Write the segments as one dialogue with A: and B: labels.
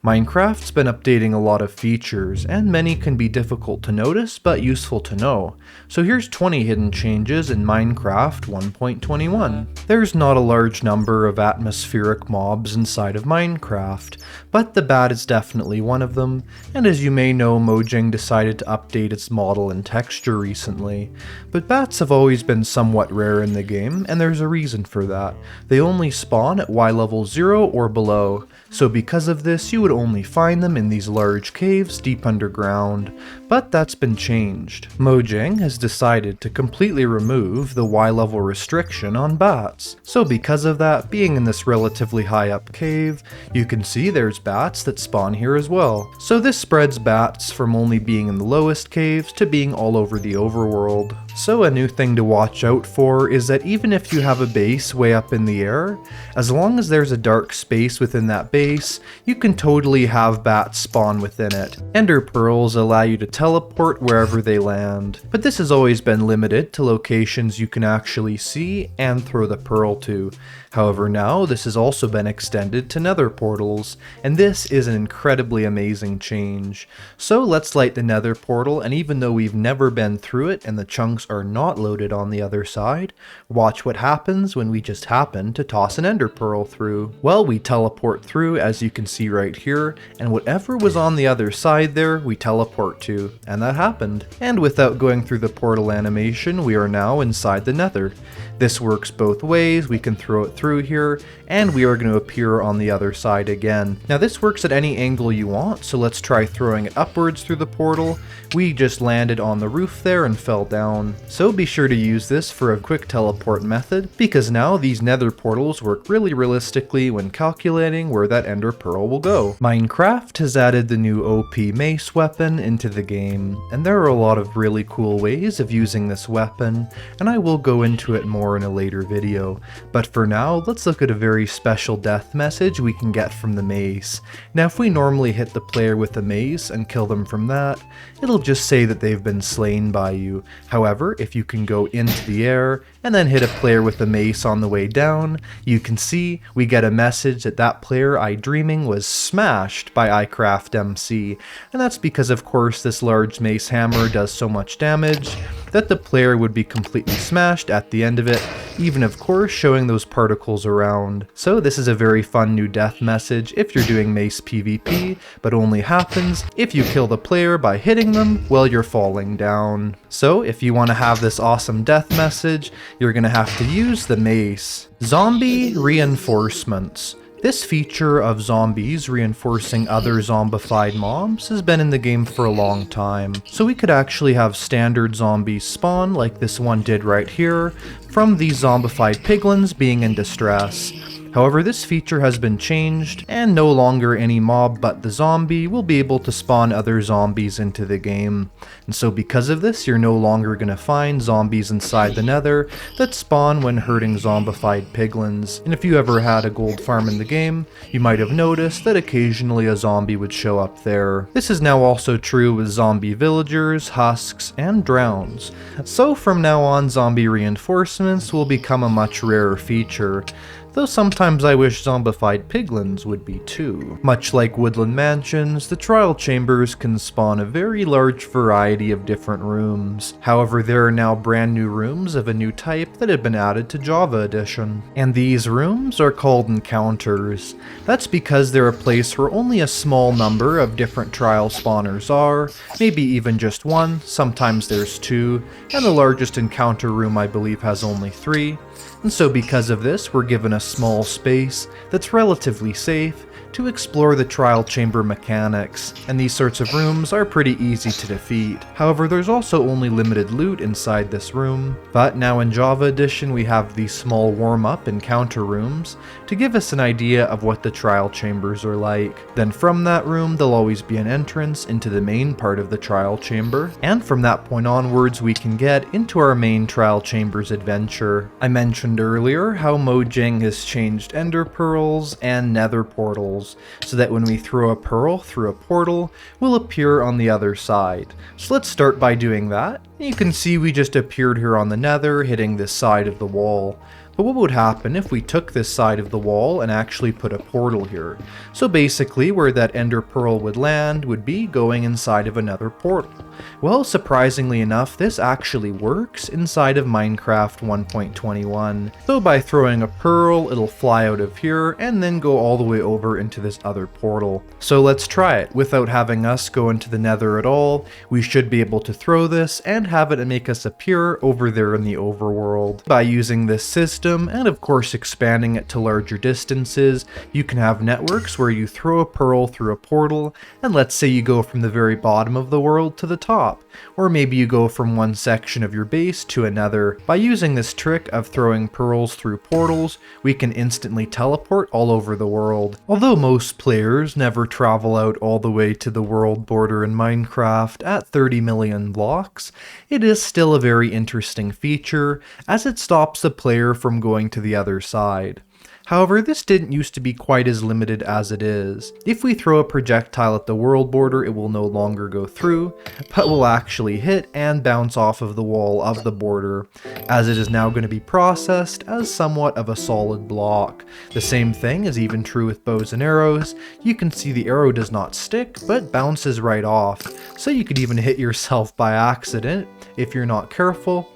A: Minecraft's been updating a lot of features, and many can be difficult to notice but useful to know. So here's 20 hidden changes in Minecraft 1.21. There's not a large number of atmospheric mobs inside of Minecraft, but the bat is definitely one of them, and as you may know, Mojang decided to update its model and texture recently. But bats have always been somewhat rare in the game, and there's a reason for that. They only spawn at Y level 0 or below, so because of this you would only find them in these large caves deep underground, but that's been changed. Mojang has decided to completely remove the Y level restriction on bats. So because of that, being in this relatively high up cave, you can see there's bats that spawn here as well. So this spreads bats from only being in the lowest caves to being all over the overworld. So a new thing to watch out for is that even if you have a base way up in the air, as long as there's a dark space within that base, you can totally have bats spawn within it. Ender pearls allow you to teleport wherever they land, but this has always been limited to locations you can actually see and throw the pearl to. However, now this has also been extended to nether portals, and this is an incredibly amazing change. So let's light the nether portal, and even though we've never been through it and the chunks are not loaded on the other side, watch what happens when we just happen to toss an ender pearl through. Well, we teleport through, as you can see right here, and whatever was on the other side there, we teleport to, and that happened. And without going through the portal animation, we are now inside the nether. This works both ways. We can throw it through here, and we are going to appear on the other side again. Now this works at any angle you want, so let's try throwing it upwards through the portal. We just landed on the roof there and fell down. So be sure to use this for a quick teleport method, because now these nether portals work really realistically when calculating where that ender pearl will go. Minecraft has added the new OP Mace weapon into the game, and there are a lot of really cool ways of using this weapon, and I will go into it more in a later video. But for now, let's look at a very special death message we can get from the mace. Now if we normally hit the player with the mace and kill them from that, it'll just say that they've been slain by you. However, if you can go into the air and then hit a player with the mace on the way down, you can see we get a message that that player iDreaming was smashed by iCraftMC, and that's because of course this large mace hammer does so much damage that the player would be completely smashed at the end of it, even of course showing those particles around. So this is a very fun new death message if you're doing Mace PvP, but only happens if you kill the player by hitting them while you're falling down. So if you want to have this awesome death message, you're going to have to use the mace. Zombie reinforcements. This feature of zombies reinforcing other zombified mobs has been in the game for a long time, so we could actually have standard zombies spawn like this one did right here, from these zombified piglins being in distress. However, this feature has been changed, and no longer any mob but the zombie will be able to spawn other zombies into the game. And so because of this, you're no longer going to find zombies inside the nether that spawn when hurting zombified piglins. And if you ever had a gold farm in the game, you might have noticed that occasionally a zombie would show up there. This is now also true with zombie villagers, husks, and drowns. So from now on, zombie reinforcements will become a much rarer feature, though sometimes I wish zombified piglins would be too. Much like woodland mansions, the trial chambers can spawn a very large variety of different rooms. However, there are now brand new rooms of a new type that have been added to Java Edition. And these rooms are called encounters. That's because they're a place where only a small number of different trial spawners are, maybe even just one, sometimes there's two, and the largest encounter room I believe has only 3. And so because of this, we're given a small space that's relatively safe to explore the trial chamber mechanics, and these sorts of rooms are pretty easy to defeat. However, there's also only limited loot inside this room, but now in Java Edition we have these small warm-up encounter rooms to give us an idea of what the trial chambers are like. Then from that room there'll always be an entrance into the main part of the trial chamber, and from that point onwards we can get into our main trial chambers adventure. I mentioned earlier how Mojang has changed ender pearls and nether portals, so that when we throw a pearl through a portal, we'll appear on the other side. So let's start by doing that. You can see we just appeared here on the nether, hitting this side of the wall. But what would happen if we took this side of the wall and actually put a portal here? So basically where that ender pearl would land would be going inside of another portal. Well, surprisingly enough, this actually works inside of Minecraft 1.21. So by throwing a pearl, it'll fly out of here and then go all the way over into this other portal. So let's try it. Without having us go into the Nether at all, we should be able to throw this and have it make us appear over there in the overworld. By using this system, and of course expanding it to larger distances, you can have networks where you throw a pearl through a portal, and let's say you go from the very bottom of the world to the top, or maybe you go from one section of your base to another. By using this trick of throwing pearls through portals, we can instantly teleport all over the world. Although most players never travel out all the way to the world border in Minecraft at 30 million blocks, it is still a very interesting feature as it stops the player from going to the other side. However, this didn't used to be quite as limited as it is. If we throw a projectile at the world border, it will no longer go through, but will actually hit and bounce off of the wall of the border, as it is now going to be processed as somewhat of a solid block. The same thing is even true with bows and arrows. You can see the arrow does not stick, but bounces right off, so you could even hit yourself by accident if you're not careful.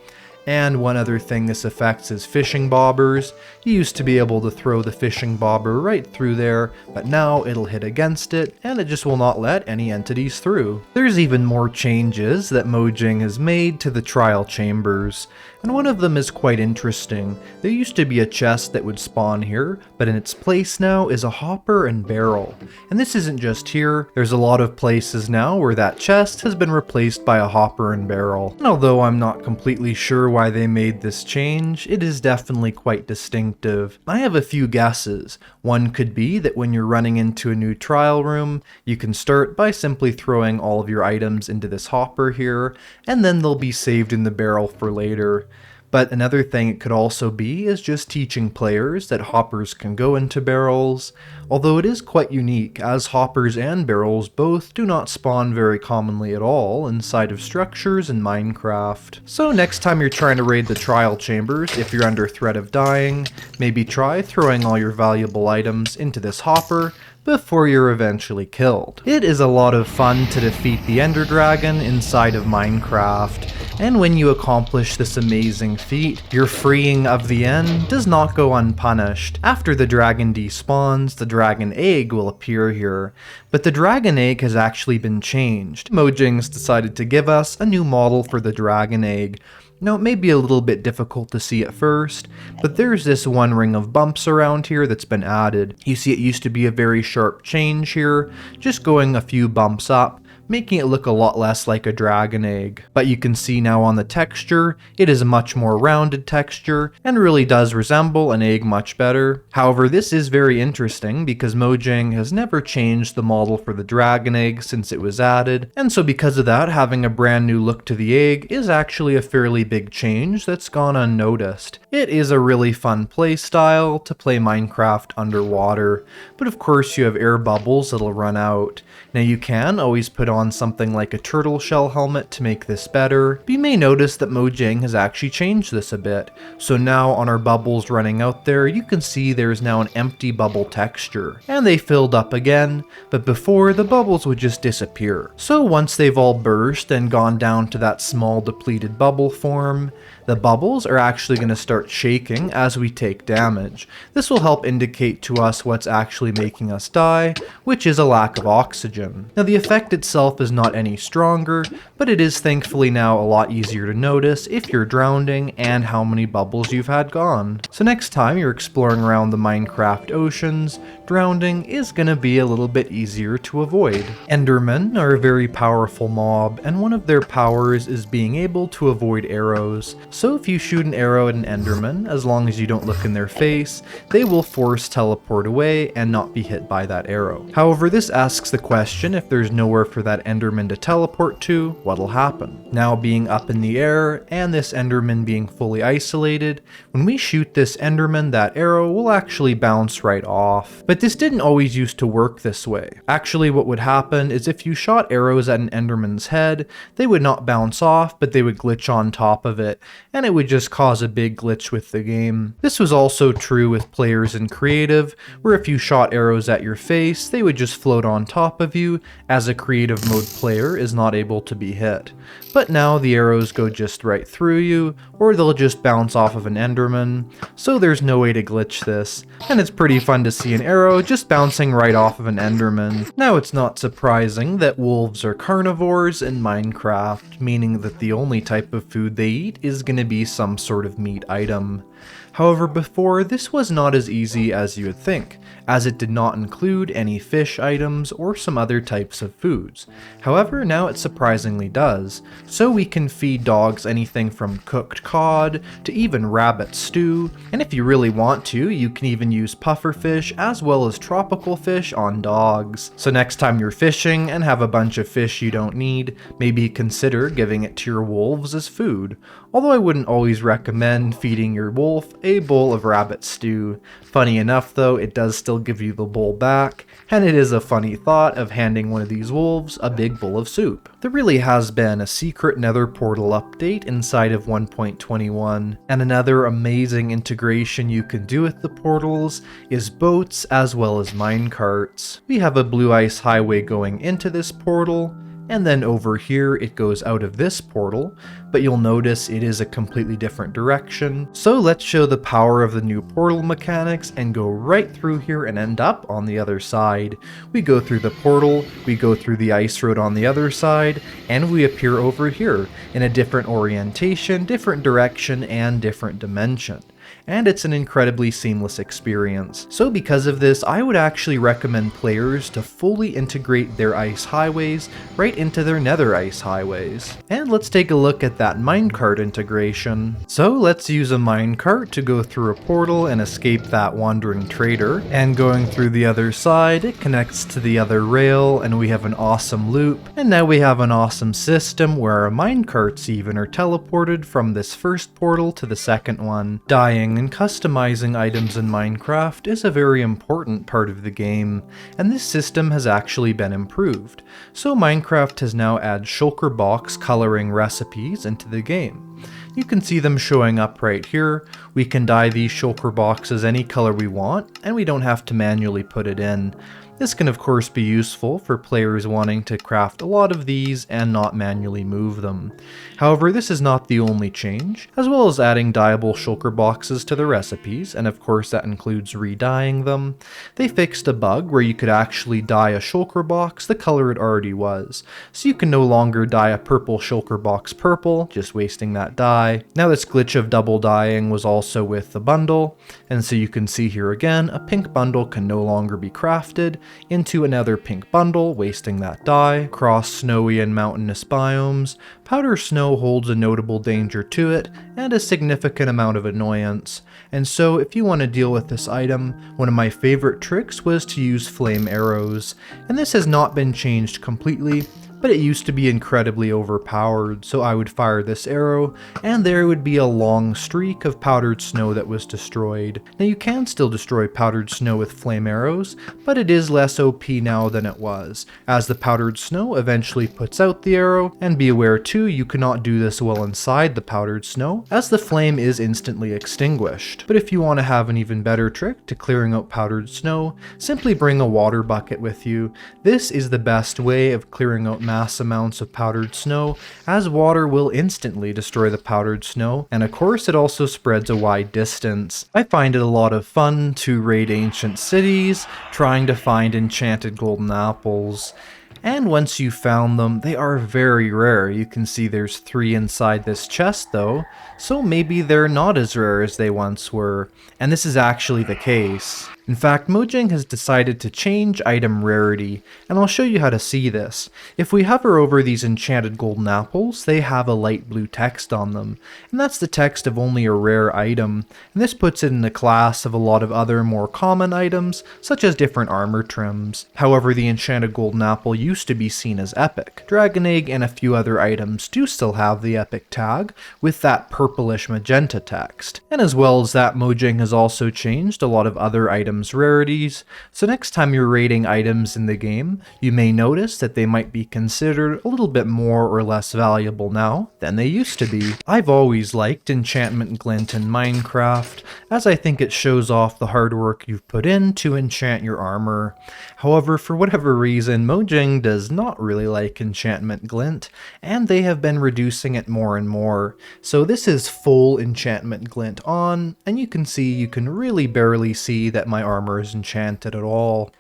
A: And one other thing this affects is fishing bobbers. You used to be able to throw the fishing bobber right through there, but now it'll hit against it, and it just will not let any entities through. There's even more changes that Mojang has made to the trial chambers, and one of them is quite interesting. There used to be a chest that would spawn here, but in its place now is a hopper and barrel. And this isn't just here, there's a lot of places now where that chest has been replaced by a hopper and barrel. And although I'm not completely sure why they made this change, it is definitely quite distinctive. I have a few guesses. One could be that when you're running into a new trial room, you can start by simply throwing all of your items into this hopper here, and then they'll be saved in the barrel for later. But another thing it could also be is just teaching players that hoppers can go into barrels, although it is quite unique as hoppers and barrels both do not spawn very commonly at all inside of structures in Minecraft. So next time you're trying to raid the trial chambers, if you're under threat of dying, maybe try throwing all your valuable items into this hopper before you're eventually killed. It is a lot of fun to defeat the Ender Dragon inside of Minecraft, and when you accomplish this amazing feat, your freeing of the end does not go unpunished. After the dragon despawns, the dragon egg will appear here, but the dragon egg has actually been changed. Mojang's decided to give us a new model for the dragon egg. Now, it may be a little bit difficult to see at first, but there's this one ring of bumps around here that's been added. You see, it used to be a very sharp change here, just going a few bumps up, making it look a lot less like a dragon egg. But you can see now on the texture, it is a much more rounded texture, and really does resemble an egg much better. However, this is very interesting because Mojang has never changed the model for the dragon egg since it was added, and so because of that, having a brand new look to the egg is actually a fairly big change that's gone unnoticed. It is a really fun play style to play Minecraft underwater, but of course you have air bubbles that'll run out. Now you can always put on something like a turtle shell helmet to make this better, but you may notice that Mojang has actually changed this a bit. So now on our bubbles running out there, you can see there's now an empty bubble texture. And they filled up again, but before the bubbles would just disappear. So once they've all burst and gone down to that small depleted bubble form, the bubbles are actually going to start shaking as we take damage. This will help indicate to us what's actually making us die, which is a lack of oxygen. Now the effect itself is not any stronger, but it is thankfully now a lot easier to notice if you're drowning and how many bubbles you've had gone. So next time you're exploring around the Minecraft oceans, drowning is going to be a little bit easier to avoid. Endermen are a very powerful mob, and one of their powers is being able to avoid arrows. So if you shoot an arrow at an Enderman, as long as you don't look in their face, they will force teleport away and not be hit by that arrow. However, this asks the question, if there's nowhere for that Enderman to teleport to, what'll happen? Now being up in the air, and this Enderman being fully isolated, when we shoot this Enderman, that arrow will actually bounce right off. But this didn't always used to work this way. Actually, what would happen is if you shot arrows at an Enderman's head, they would not bounce off, but they would glitch on top of it. and it would just cause a big glitch with the game. This was also true with players in creative, where if you shot arrows at your face, they would just float on top of you, as a creative mode player is not able to be hit. But now the arrows go just right through you, or they'll just bounce off of an Enderman, so there's no way to glitch this, and it's pretty fun to see an arrow just bouncing right off of an Enderman. Now it's not surprising that wolves are carnivores in Minecraft, meaning that the only type of food they eat is going to be some sort of meat item. However, before, this was not as easy as you would think, as it did not include any fish items or some other types of foods. However, now it surprisingly does, so we can feed dogs anything from cooked cod to even rabbit stew, and if you really want to, you can even use pufferfish as well as tropical fish on dogs. So next time you're fishing and have a bunch of fish you don't need, maybe consider giving it to your wolves as food. Although I wouldn't always recommend feeding your wolf a bowl of rabbit stew. Funny enough though, it does still give you the bowl back, and it is a funny thought of handing one of these wolves a big bowl of soup. There really has been a secret Nether portal update inside of 1.21, and another amazing integration you can do with the portals is boats as well as minecarts. We have a blue ice highway going into this portal, and then over here it goes out of this portal, but you'll notice it is a completely different direction. So let's show the power of the new portal mechanics and go right through here and end up on the other side. We go through the portal, we go through the ice road on the other side, and we appear over here in a different orientation, different direction, and different dimension. And it's an incredibly seamless experience. So because of this, I would actually recommend players to fully integrate their ice highways right into their nether ice highways. And let's take a look at that minecart integration. So let's use a minecart to go through a portal and escape that wandering trader. And going through the other side, it connects to the other rail and we have an awesome loop. And now we have an awesome system where our minecarts even are teleported from this first portal to the second one. Dying and customizing items in Minecraft is a very important part of the game, and this system has actually been improved. So Minecraft has now added shulker box coloring recipes into the game. You can see them showing up right here. We can dye these shulker boxes any color we want, and we don't have to manually put it in. This can of course be useful for players wanting to craft a lot of these and not manually move them. However, this is not the only change, as well as adding dyeable shulker boxes to the recipes, and of course that includes re-dyeing them. They fixed a bug where you could actually dye a shulker box the color it already was, so you can no longer dye a purple shulker box purple, just wasting that dye. Now this glitch of double dyeing was also with the bundle, and so you can see here again, a pink bundle can no longer be crafted into another pink bundle, wasting that dye. Across snowy and mountainous biomes, powder snow holds a notable danger to it and a significant amount of annoyance. And so if you want to deal with this item, one of my favorite tricks was to use flame arrows, and this has not been changed completely, but it used to be incredibly overpowered, so I would fire this arrow, and there would be a long streak of powdered snow that was destroyed. Now you can still destroy powdered snow with flame arrows, but it is less OP now than it was, as the powdered snow eventually puts out the arrow, and be aware too, you cannot do this while inside the powdered snow, as the flame is instantly extinguished. But if you want to have an even better trick to clearing out powdered snow, simply bring a water bucket with you. This is the best way of clearing out mass amounts of powdered snow, as water will instantly destroy the powdered snow, and of course it also spreads a wide distance. I find it a lot of fun to raid ancient cities, trying to find enchanted golden apples. And once you found them, they are very rare. You can see there's 3 inside this chest though, so maybe they're not as rare as they once were. And this is actually the case. In fact, Mojang has decided to change item rarity, and I'll show you how to see this. If we hover over these enchanted golden apples, they have a light blue text on them, and that's the text of only a rare item, and this puts it in the class of a lot of other more common items, such as different armor trims. However, the enchanted golden apple used to be seen as epic. Dragon egg and a few other items do still have the epic tag, with that purplish magenta text. And as well as that, Mojang has also changed a lot of other items items rarities, so next time you're rating items in the game, you may notice that they might be considered a little bit more or less valuable now than they used to be. I've always liked enchantment glint in Minecraft, as I think it shows off the hard work you've put in to enchant your armor. However, for whatever reason, Mojang does not really like enchantment glint, and they have been reducing it more and more. So this is full enchantment glint on, and you can see you can really barely see that my armor is enchanted at all.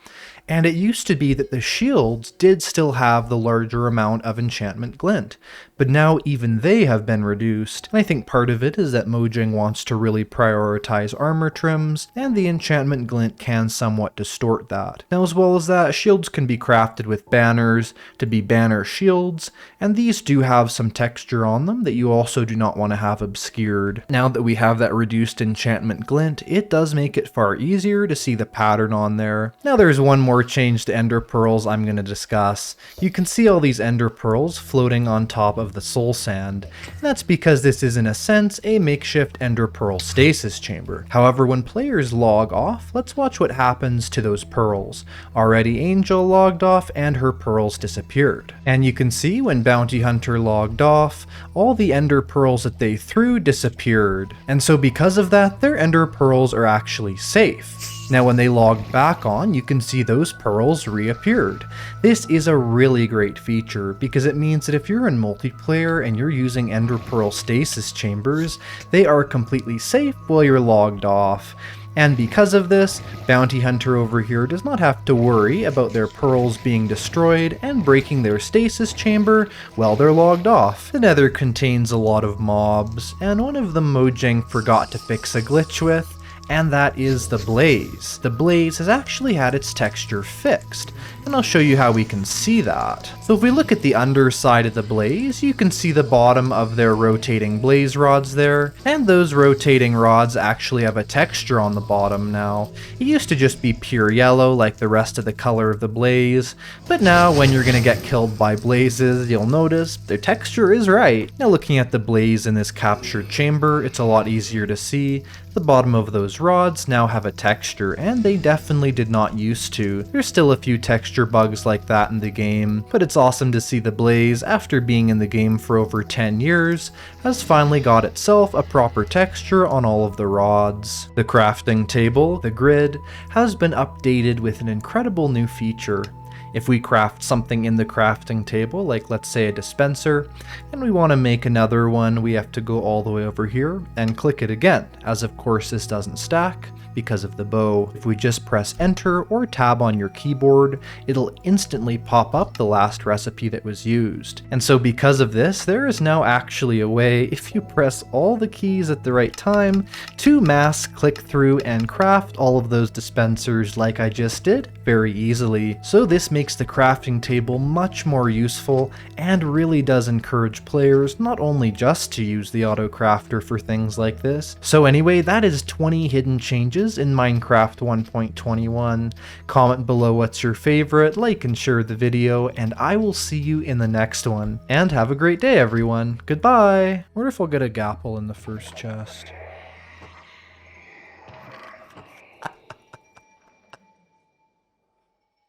A: And it used to be that the shields did still have the larger amount of enchantment glint, but now even they have been reduced. And I think part of it is that Mojang wants to really prioritize armor trims, and the enchantment glint can somewhat distort that. Now, as well as that, shields can be crafted with banners to be banner shields, and these do have some texture on them that you also do not want to have obscured. Now that we have that reduced enchantment glint, it does make it far easier to see the pattern on there. Now there's one more change to ender pearls I'm going to discuss. You can see all these ender pearls floating on top of the soul sand, and that's because this is in a sense a makeshift ender pearl stasis chamber. However, when players log off, let's watch what happens to those pearls. Already Angel logged off and her pearls disappeared. And you can see when Bounty Hunter logged off, all the ender pearls that they threw disappeared. And so because of that, their ender pearls are actually safe. Now when they logged back on, you can see those pearls reappeared. This is a really great feature because it means that if you're in multiplayer and you're using ender pearl stasis chambers, they are completely safe while you're logged off. And because of this, Bounty Hunter over here does not have to worry about their pearls being destroyed and breaking their stasis chamber while they're logged off. The Nether contains a lot of mobs, and one of them Mojang forgot to fix a glitch with, and that is the blaze. The blaze has actually had its texture fixed, and I'll show you how we can see that. So if we look at the underside of the blaze, you can see the bottom of their rotating blaze rods there, and those rotating rods actually have a texture on the bottom now. It used to just be pure yellow like the rest of the color of the blaze, but now when you're gonna get killed by blazes, you'll notice their texture is right. Now looking at the blaze in this captured chamber, it's a lot easier to see. The bottom of those rods now have a texture, and they definitely did not used to. There's still a few texture bugs like that in the game, but it's awesome to see the blaze, after being in the game for over 10 years, has finally got itself a proper texture on all of the rods. The crafting table, the grid, has been updated with an incredible new feature. If we craft something in the crafting table, like let's say a dispenser, and we want to make another one, we have to go all the way over here and click it again, as of course this doesn't stack because of the bow. If we just press enter or tab on your keyboard, it'll instantly pop up the last recipe that was used. And so because of this, there is now actually a way, if you press all the keys at the right time, to mass click through and craft all of those dispensers like I just did very easily. So this makes the crafting table much more useful and really does encourage players not only just to use the auto crafter for things like this. So anyway, that is 20 hidden changes in Minecraft 1.21. Comment below what's your favorite, like and share the video, and I will see you in the next one. And have a great day, everyone. Goodbye! I wonder if I'll get a gapple in the first chest.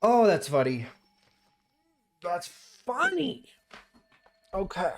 A: Oh, that's funny. That's funny! Okay.